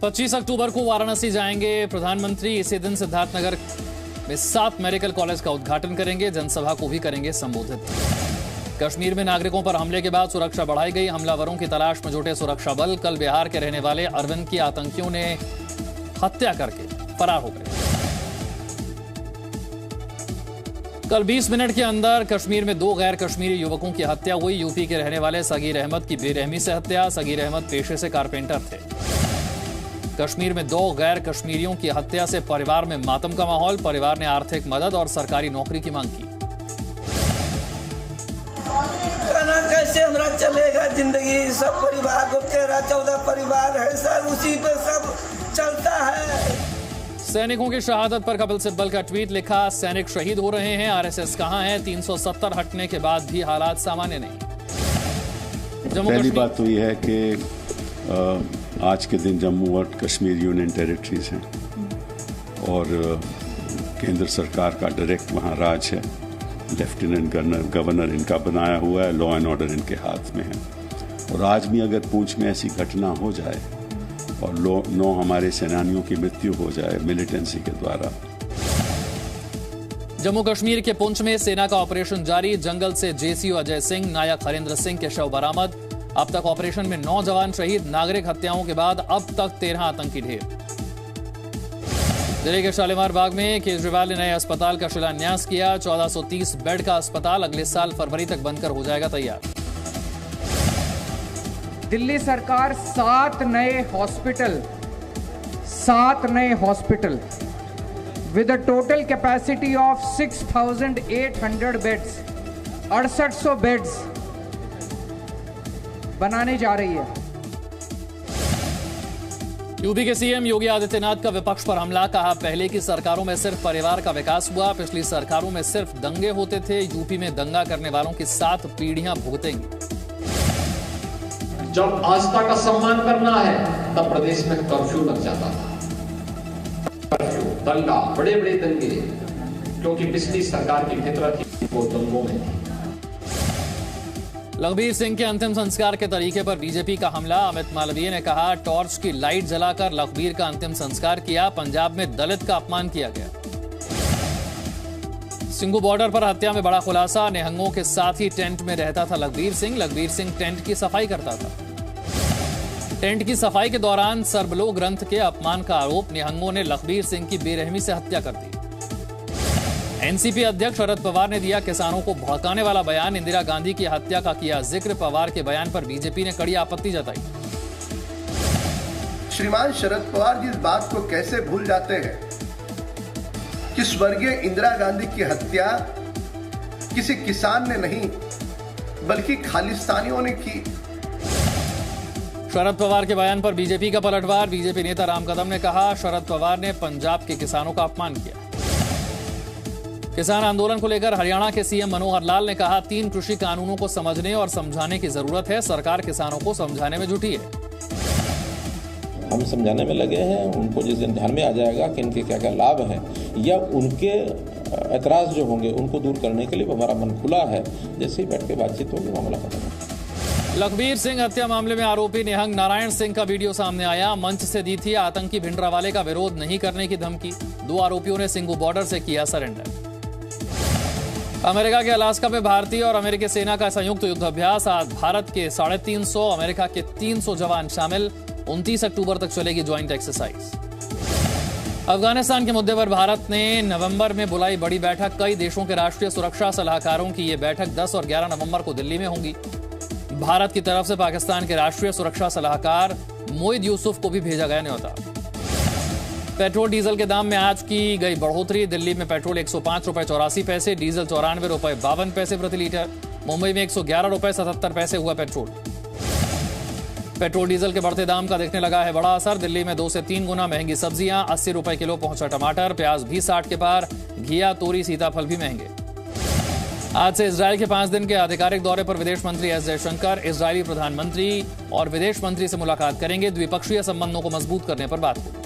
25 अक्टूबर को वाराणसी जाएंगे प्रधानमंत्री। इसी दिन सिद्धार्थनगर में 7 मेडिकल कॉलेज का उद्घाटन करेंगे। जनसभा को भी करेंगे संबोधित। कश्मीर में नागरिकों पर हमले के बाद सुरक्षा बढ़ाई गई। हमलावरों की तलाश में जुटे सुरक्षा बल। कल बिहार के रहने वाले अरविंद की आतंकियों ने हत्या करके फरार हो गए। कल 20 मिनट के अंदर कश्मीर में 2 गैर कश्मीरी युवकों की हत्या हुई। यूपी के रहने वाले सगीर अहमद की बेरहमी से हत्या। सगीर अहमद पेशे से कारपेंटर थे। कश्मीर में 2 गैर कश्मीरियों की हत्या से परिवार में मातम का माहौल। परिवार ने आर्थिक मदद और सरकारी नौकरी की मांग की। कैसे हमरा चलेगा जिंदगी, सब परिवार को 13-14 परिवार है सर, उसी पे सब चलता है। सैनिकों की शहादत पर कपिल सिब्बल का ट्वीट लिखा, सैनिक शहीद हो रहे हैं, आरएसएस कहां है। 370 हटने के बाद भी हालात सामान्य नहीं। पहली बात तो यह है कि आज के दिन जम्मू और कश्मीर यूनियन टेरिटरीज हैं और केंद्र सरकार का डायरेक्ट वहां राज है। लेफ्टिनेंट गवर्नर इनका बनाया हुआ है, लॉ एंड ऑर्डर इनके हाथ में है। और आज भी अगर पुंछ में ऐसी घटना हो जाए और 9 हमारे सेनानियों की मृत्यु हो जाए मिलिटेंसी के द्वारा। जम्मू कश्मीर के पुंछ में सेना का ऑपरेशन जारी। जंगल से जेसीओ अजय सिंह, नायक हरेंद्र सिंह के शव बरामद। अब तक ऑपरेशन में 9 जवान शहीद। नागरिक हत्याओं के बाद अब तक 13 आतंकी ढेर। दिल्ली के शालीमार बाग में केजरीवाल ने नए अस्पताल का शिलान्यास किया। 1430 बेड का अस्पताल अगले साल फरवरी तक बनकर हो जाएगा तैयार। दिल्ली सरकार 7 नए hospital with a total capacity of 6,800 beds, 6800 beds बनाने जा रही है। यूपी के सीएम योगी आदित्यनाथ का विपक्ष पर हमला। कहा, पहले की सरकारों में सिर्फ परिवार का विकास हुआ, पिछली सरकारों में सिर्फ दंगे होते थे। यूपी में दंगा करने वालों की 7 पीढ़ियां भुगतेंगी। जब आस्था का सम्मान करना है तब प्रदेश में कर्फ्यू लग जाता था। कर्फ्यू, दंगा, बड़े बड़े दंगे, क्योंकि पिछली सरकार की फितरत थी वो दंगों में थी। लखबीर सिंह के अंतिम संस्कार के तरीके पर बीजेपी का हमला। अमित मालवीय ने कहा, टॉर्च की लाइट जलाकर लखबीर का अंतिम संस्कार किया। पंजाब में दलित का अपमान किया गया। सिंघू बॉर्डर पर हत्या में बड़ा खुलासा। निहंगों के साथ ही टेंट में रहता था लखबीर सिंह। लखबीर सिंह टेंट की सफाई करता था। टेंट की सफाई के दौरान सर्बलो ग्रंथ के अपमान का आरोप। निहंगों ने लखबीर सिंह की बेरहमी से हत्या कर दी। एनसीपी अध्यक्ष शरद पवार ने दिया किसानों को भड़काने वाला बयान। इंदिरा गांधी की हत्या का किया जिक्र। पवार के बयान पर बीजेपी ने कड़ी आपत्ति जताई। श्रीमान शरद पवार जी इस बात को कैसे भूल जाते हैं कि स्वर्गीय इंदिरा गांधी की हत्या किसी किसान ने नहीं बल्कि खालिस्तानियों ने की। शरद पवार के बयान पर बीजेपी का पलटवार। बीजेपी नेता राम कदम ने कहा, शरद पवार ने पंजाब के किसानों का अपमान किया। किसान आंदोलन को लेकर हरियाणा के सीएम मनोहर लाल ने कहा, 3 कृषि कानूनों को समझने और समझाने की जरूरत है। सरकार किसानों को समझाने में जुटी है। हम समझाने में लगे हैं। उनको जिस दिन ध्यान में आ जाएगा कि इनके क्या क्या लाभ हैं या उनके एतराज जो होंगे उनको दूर करने के लिए हमारा मन खुला है। जैसे ही बैठ के बातचीत होगी मामला खत्म होगा। लखबीर सिंह हत्या मामले में आरोपी निहंग नारायण सिंह का वीडियो सामने आया। मंच से दी थी आतंकी भिंडरावाले का विरोध नहीं करने की धमकी। 2 आरोपियों ने सिंघू बॉर्डर से किया सरेंडर। अमेरिका के अलास्का में भारतीय और अमेरिकी सेना का संयुक्त युद्धाभ्यास। आज भारत के 350, अमेरिका के 300 जवान शामिल। 29 अक्टूबर तक चलेगी ज्वाइंट एक्सरसाइज। अफगानिस्तान के मुद्दे पर भारत ने नवंबर में बुलाई बड़ी बैठक। कई देशों के राष्ट्रीय सुरक्षा सलाहकारों की यह बैठक 10 और 11 नवंबर को दिल्ली में होगी। भारत की तरफ से पाकिस्तान के राष्ट्रीय सुरक्षा सलाहकार मोइद यूसुफ को भी भेजा गया न्योता। पेट्रोल डीजल के दाम में आज की गई बढ़ोतरी। दिल्ली में पेट्रोल 105 रुपए 84 पैसे, डीजल 94 रुपए 52 पैसे प्रति लीटर। मुंबई में 111 रुपए 77 पैसे हुआ पेट्रोल। पेट्रोल डीजल के बढ़ते दाम का देखने लगा है बड़ा असर। दिल्ली में 2 से 3 गुना महंगी सब्जियां। 80 रुपए किलो पहुंचा टमाटर। प्याज भी 60 के पार। घिया, तोरी, सीताफल भी महंगे। आज से इजरायल के 5 दिन के आधिकारिक दौरे पर विदेश मंत्री एस जयशंकर इजरायली प्रधानमंत्री और विदेश मंत्री से मुलाकात करेंगे। द्विपक्षीय संबंधों को मजबूत करने पर बात होगी।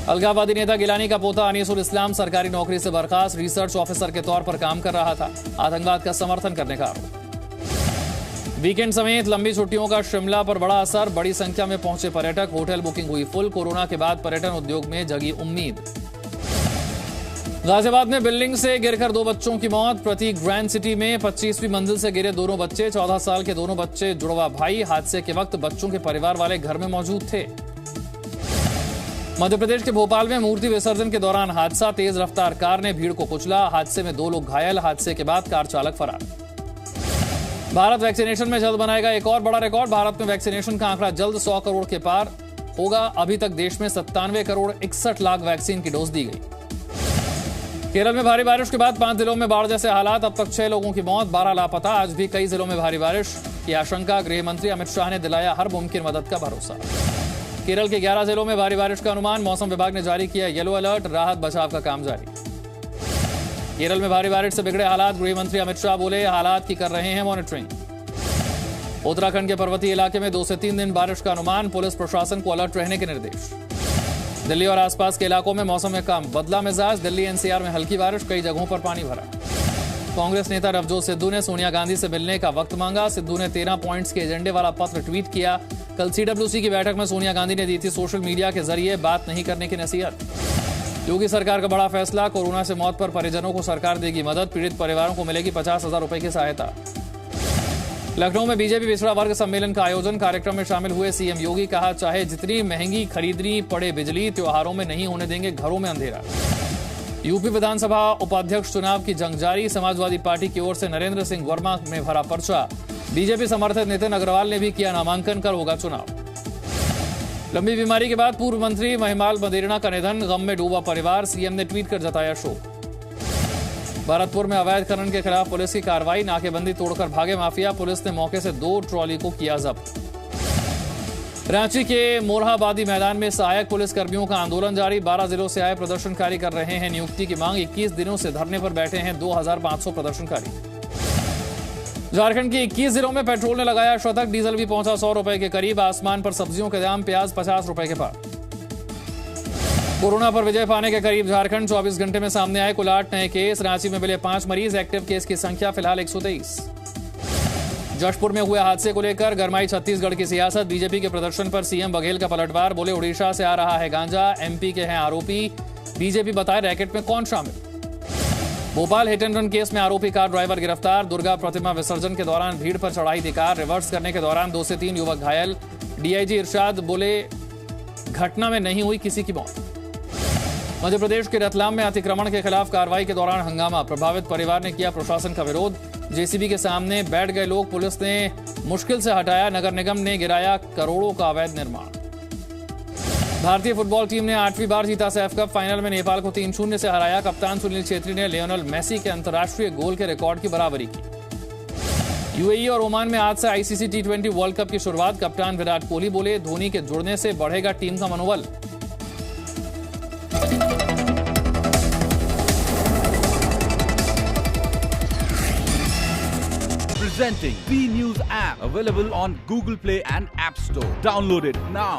अलगाववादी नेता गिलानी का पोता अनीसुल इस्लाम सरकारी नौकरी से बर्खास्त। रिसर्च ऑफिसर के तौर पर काम कर रहा था। आतंकवाद का समर्थन करने का आरोप। वीकेंड समेत लंबी छुट्टियों का शिमला पर बड़ा असर, बड़ी संख्या में पहुंचे पर्यटक, होटल बुकिंग हुई फुल। कोरोना के बाद पर्यटन उद्योग में जगी उम्मीद। गाजियाबाद में बिल्डिंग से गिरकर 2 बच्चों की मौत। प्रतीक ग्रैंड सिटी में 25वीं मंजिल से गिरे दोनों बच्चे, 14 साल के दोनों बच्चे जुड़वा भाई। हादसे के वक्त बच्चों के परिवार वाले घर में मौजूद थे। मध्य प्रदेश के भोपाल में मूर्ति विसर्जन के दौरान हादसा, तेज रफ्तार कार ने भीड़ को कुचला। हादसे में 2 लोग घायल। हादसे के बाद कार चालक फरार। भारत वैक्सीनेशन में जल्द बनाएगा एक और बड़ा रिकॉर्ड। भारत में वैक्सीनेशन का आंकड़ा जल्द 100 करोड़ के पार होगा। अभी तक देश में 97 करोड़ 61 लाख वैक्सीन की डोज दी गई। केरल में भारी बारिश के बाद 5 जिलों में बाढ़ जैसे हालात। अब तक 6 लोगों की मौत, 12 लापता। आज भी कई जिलों में भारी बारिश की आशंका। गृह मंत्री अमित शाह ने दिलाया हर मुमकिन मदद का भरोसा। केरल के 11 जिलों में भारी बारिश का अनुमान। मौसम विभाग ने जारी किया येलो अलर्ट। राहत बचाव का काम जारी। केरल में भारी बारिश से बिगड़े हालात। गृह मंत्री अमित शाह बोले हालात की कर रहे हैं मॉनिटरिंग। उत्तराखंड के पर्वतीय इलाके में 2 से 3 दिन बारिश का अनुमान। पुलिस प्रशासन को अलर्ट रहने के निर्देश। दिल्ली और आसपास के इलाकों में मौसम में कम बदला मिजाज। दिल्ली एनसीआर में हल्की बारिश, कई जगहों पर पानी भरा। कांग्रेस नेता नवजोत सिद्धू ने सोनिया गांधी से मिलने का वक्त मांगा। सिद्धू ने 13 पॉइंट्स के एजेंडे वाला पत्र ट्वीट किया। कल सीडब्ल्यूसी की बैठक में सोनिया गांधी ने दी थी सोशल मीडिया के जरिए बात नहीं करने की नसीहत। योगी सरकार का बड़ा फैसला, कोरोना से मौत पर परिजनों को सरकार देगी मदद। पीड़ित परिवारों को मिलेगी 50,000 रुपए की सहायता। लखनऊ में बीजेपी पिछड़ा वर्ग सम्मेलन का आयोजन। कार्यक्रम में शामिल हुए सीएम योगी। कहा चाहे जितनी महंगी खरीदनी पड़े बिजली, त्योहारों में नहीं होने देंगे घरों में अंधेरा। यूपी विधानसभा उपाध्यक्ष चुनाव की जंग जारी। समाजवादी पार्टी की ओर से नरेंद्र सिंह वर्मा में भरा पर्चा। बीजेपी समर्थित नितिन अग्रवाल ने भी किया नामांकन। कर होगा चुनाव। लंबी बीमारी के बाद पूर्व मंत्री महिमाल मदेरणा का निधन। गम में डूबा परिवार। सीएम ने ट्वीट कर जताया शोक। भरतपुर में अवैध खनन के खिलाफ पुलिस की कार्रवाई। नाकेबंदी तोड़कर भागे माफिया। पुलिस ने मौके से 2 ट्रॉली को किया जब्त। रांची के मोरहाबादी मैदान में सहायक पुलिस कर्मियों का आंदोलन जारी। 12 जिलों से आए प्रदर्शनकारी कर रहे हैं नियुक्ति की मांग। 21 दिनों से धरने पर बैठे हैं 2500 प्रदर्शनकारी। झारखंड के 21 जिलों में पेट्रोल ने लगाया शतक। डीजल भी पहुंचा 100 रुपए के करीब। आसमान पर सब्जियों के दाम, प्याज 50 रुपए के पार। कोरोना पर विजय पाने के करीब झारखंड। 24 घंटे में सामने आए कुल 8 नए केस। रांची में मिले 5 मरीज। एक्टिव केस की संख्या फिलहाल 123। जशपुर में हुए हादसे को लेकर गरमाई छत्तीसगढ़ की सियासत। बीजेपी के प्रदर्शन पर सीएम बघेल का पलटवार। बोले उड़ीसा से आ रहा है गांजा, एमपी के हैं आरोपी। बीजेपी बताए रैकेट में कौन शामिल। Bhopal hit and run case में आरोपी कार ड्राइवर गिरफ्तार। दुर्गा प्रतिमा विसर्जन के दौरान भीड़ पर चढ़ाई थी कार। रिवर्स करने के दौरान 2 से 3 युवक घायल। डीआईजी इरशाद बोले घटना में नहीं हुई किसी की मौत। मध्य प्रदेश के रतलाम में अतिक्रमण के खिलाफ कार्रवाई के दौरान हंगामा। प्रभावित परिवार ने किया प्रशासन का विरोध। जेसीबी के सामने बैठ गए लोग। पुलिस ने मुश्किल से हटाया। नगर निगम ने गिराया करोड़ों का अवैध निर्माण। भारतीय फुटबॉल टीम ने 8वीं बार जीता सैफ कप। फाइनल में नेपाल को 3-0 से हराया। कप्तान सुनील छेत्री ने लियोनेल मेसी के अंतर्राष्ट्रीय गोल के रिकॉर्ड की बराबरी की। यूएई और ओमान में आज से आईसीसी T20 वर्ल्ड कप की शुरुआत। कप्तान विराट कोहली बोले धोनी के जुड़ने से बढ़ेगा टीम का मनोबल। Presenting B News app, available on Google Play and App Store. Download it now.